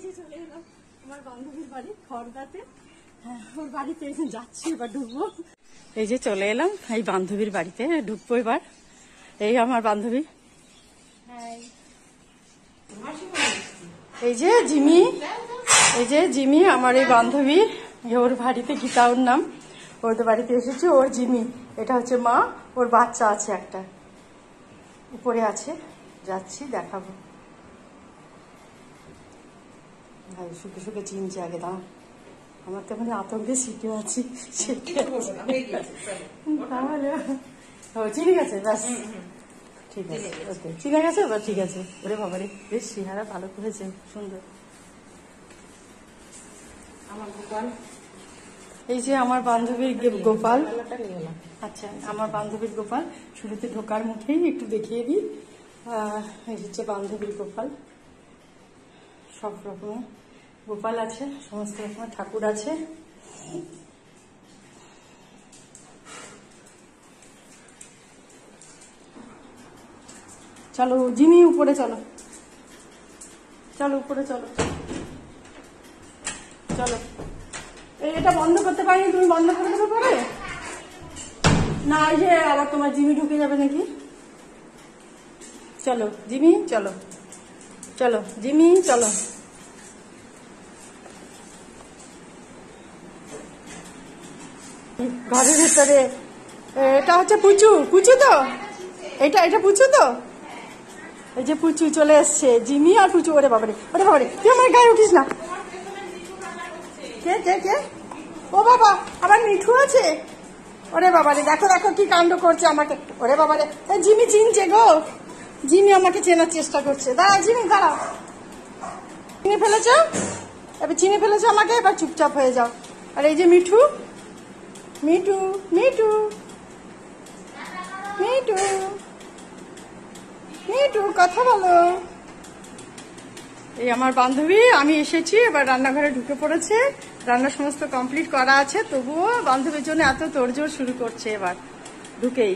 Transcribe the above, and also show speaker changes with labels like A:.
A: যে চলে এলাম আমার বান্ধবীর বাড়ি খড়দাতে। হ্যাঁ, ওর বাড়িতে যাচ্ছি, এবার ঢুকবো। এই যে চলে এলাম এই বান্ধবীর বাড়িতে, ঢুকবো এবার। এই আমার বান্ধবী, এই যে জিমি, এই যে জিমি আমার এই বান্ধবী। ওর বাড়িতে, গীতা ওর নাম, ওদের বাড়িতে এসেছি। ওর জিমি, এটা হচ্ছে মা, ওর বাচ্চা আছে একটা উপরে আছে, যাচ্ছি দেখাবো। ভাই শুকে শুকে চিনছি আগে, দাঁড়া, আমার তো মানে আতঙ্কে সিটে আছি। তাহলে চিনে গেছে, ব্যাস ঠিক আছে, ওকে চিনে গেছে এবার, ঠিক আছে। ওরে বাবারে, বেশ চেহারা ভালো করেছে, সুন্দর। আমার গোপাল, এই যে আমার বান্ধবীর গোপাল। আচ্ছা, আমার বান্ধবীর গোপাল শুরুতে ঢোকার মুখেই একটু দেখিয়ে দিই। এই হচ্ছে বান্ধবীর গোপাল, সব রকমের গোপাল আছে, সমস্ত রকমের ঠাকুর আছে। চলো জিমি, উপরে চলো, চলো উপরে চলো, চলো। এটা বন্ধ করতে পারিনি, তুমি বন্ধ করে দেবে পরে না, এই যে আবার তোমার জিমি ঢুকে যাবে নাকি। চলো জিমি, চলো চলো জিমি, চলো। ঘরের ভিতরে এটা হচ্ছে পুচু, পুচু তো, এটা পুচু তো, এই যে পুচু চলে এসছে, জিমি আর পুচু। ওরে বাবারে, ওরে বাবারে, তুই আমার গায়ে উঠিস না। কে কে কে? ও বাবা, আবার মিঠু আছে। ওরে বাবারে, দেখো দেখো কি কাণ্ড করছে আমাকে। ওরে বাবারে, জিমি চিনছে গো, জিমি আমাকে চেনার চেষ্টা করছে। দাঁড়া জিমি, দাঁড়া। চিনে ফেলেছ, এবার চিনে ফেলেছ আমাকে, এবার চুপচাপ হয়ে যাও। আর এই যে মিঠু, মিঠু মিঠু মিঠু মিঠু, কথা বলো। এই আমার বান্ধবী, আমি এসেছি, এবার রান্নাঘরে ঢুকে পড়েছে। রান্না সমস্ত কমপ্লিট করা আছে, তবুও বান্ধবীর জন্য এত তোড়জোড় শুরু করছে এবার ঢুকেই।